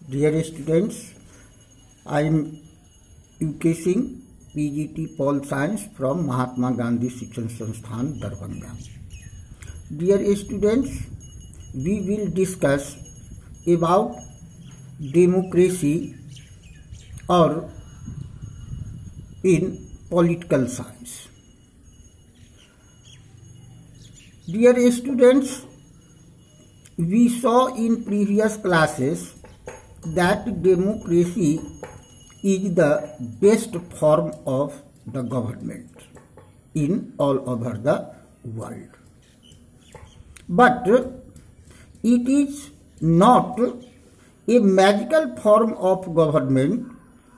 Dear students, I am UK Singh, PGT Pol Science from Mahatma Gandhi Shikshan Sansthan, Darbhanga. Dear students, we will discuss about democracy or in political science. Dear students, we saw in previous classes that democracy is the best form of the government in all over the world. But it is not a magical form of government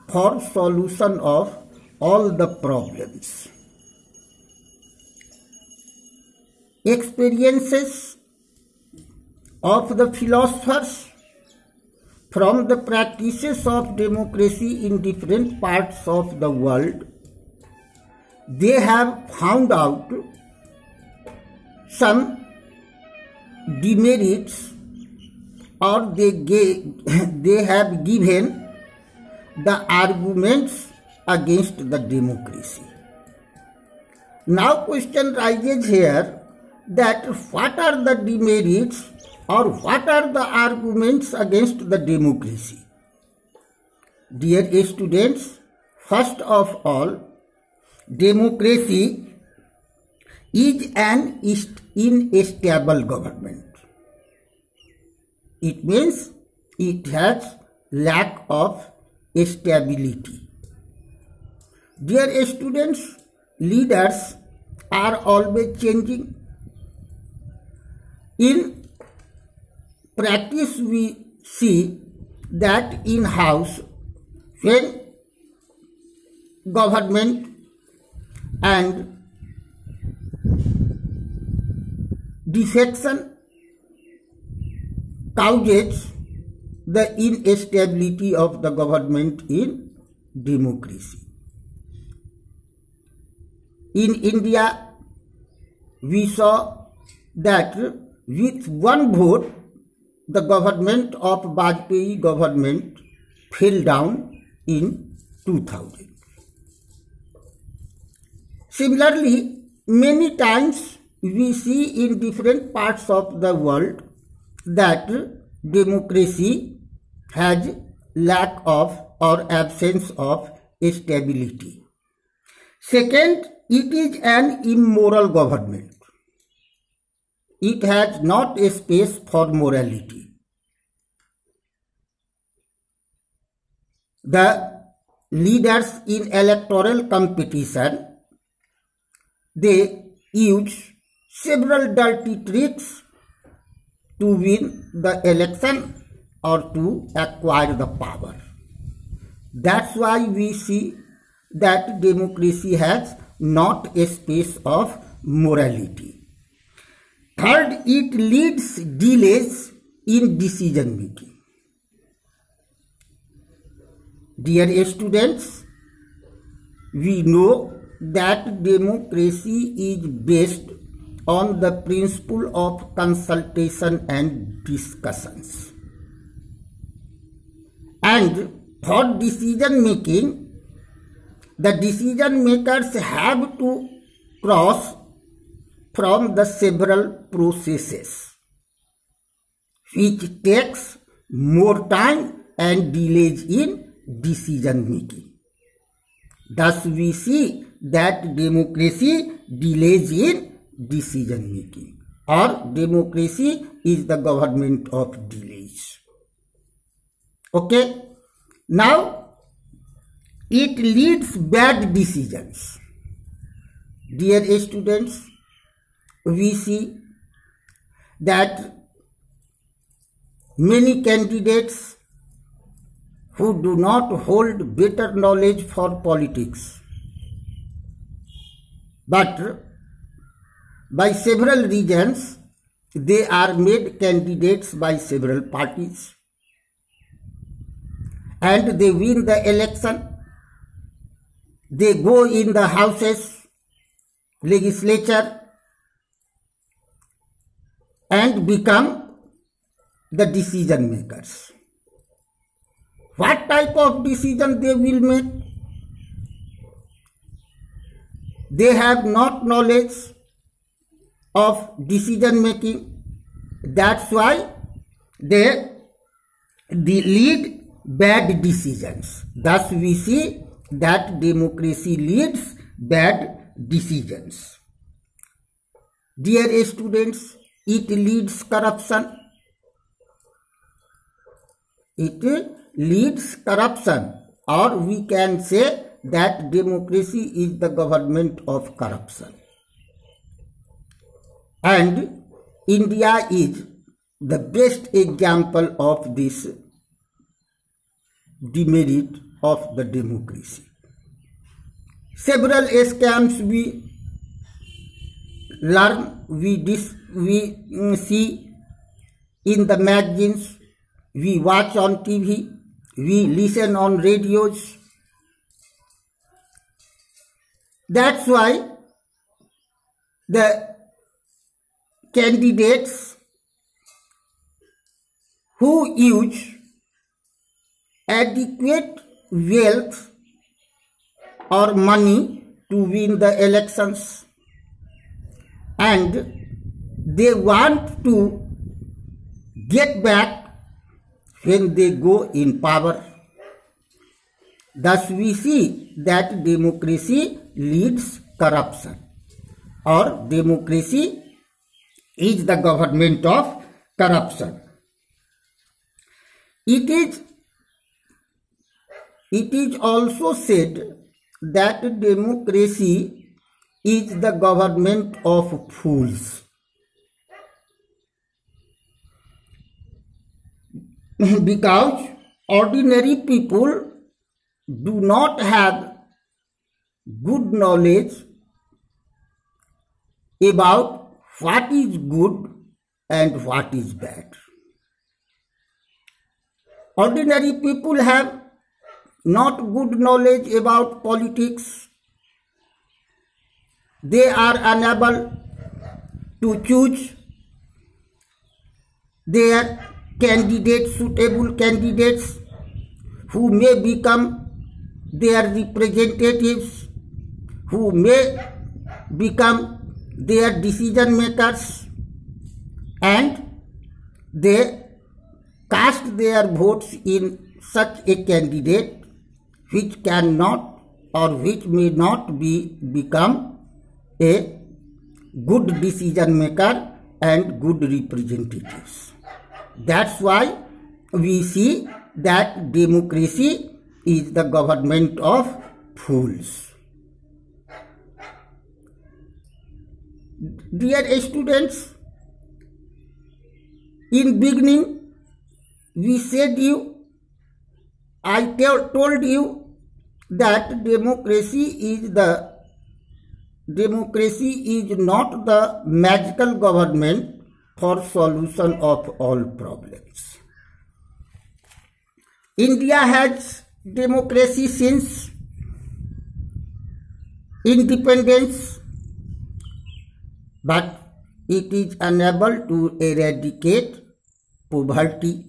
for solution of all the problems. Experiences of the philosophers from the practices of democracy in different parts of the world, they have found out some demerits, or they have given the arguments against the democracy. Now question rises here that what are the demerits or what are the arguments against the democracy? Dear students, first of all, democracy is an unstable government. It means it has lack of stability. Dear students, leaders are always changing. In practice, we see that in house, when government and defection causes the instability of the government in democracy. In India, we saw that with one vote, the government of Vajpayee government fell down in 2000. Similarly, many times we see in different parts of the world that democracy has lack of or absence of stability. Second, it is an immoral government. It has not a space for morality. The leaders in electoral competition, they use several dirty tricks to win the election or to acquire the power. That's why we see that democracy has not a space of morality. Third, it leads delays in decision making. Dear students, we know that democracy is based on the principle of consultation and discussions. And for decision making, the decision makers have to cross from the several processes, which takes more time and delays in decision making. Thus, we see that democracy delays in decision making, or democracy is the government of delays. Okay, now it leads bad decisions. Dear students, we see that many candidates who do not hold better knowledge for politics, but by several reasons, they are made candidates by several parties and they win the election. They go in the houses, legislature, and become the decision makers. what type of decision they will make. They have not knowledge of decision making. That's why they lead bad decisions. Thus we see that democracy leads bad decisions. Dear students, it leads corruption. It leads corruption, or we can say that democracy is the government of corruption. And India is the best example of this demerit of the democracy. Several scams we learn, we see in the magazines, we watch on TV, we listen on radios. That's why the candidates who use adequate wealth or money to win the elections, and they want to get back when they go in power. Thus we see that democracy leads corruption, or democracy is the government of corruption. It is also said that democracy is the government of fools. Because ordinary people do not have good knowledge about what is good and what is bad. Ordinary people have not good knowledge about politics. They are unable to choose their candidates, suitable candidates, who may become their representatives, who may become their decision makers, and they cast their votes in such a candidate which cannot or which may not become a good decision maker and good representatives. That's why we see that democracy is the government of fools. Dear students, in beginning I told you that democracy is not the magical government for solution of all problems. India has democracy since independence, but it is unable to eradicate poverty,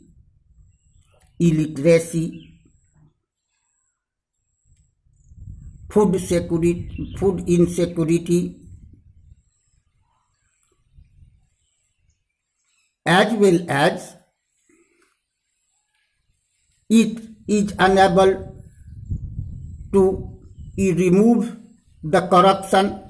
illiteracy, food insecurity, as well as it is unable to remove the corruption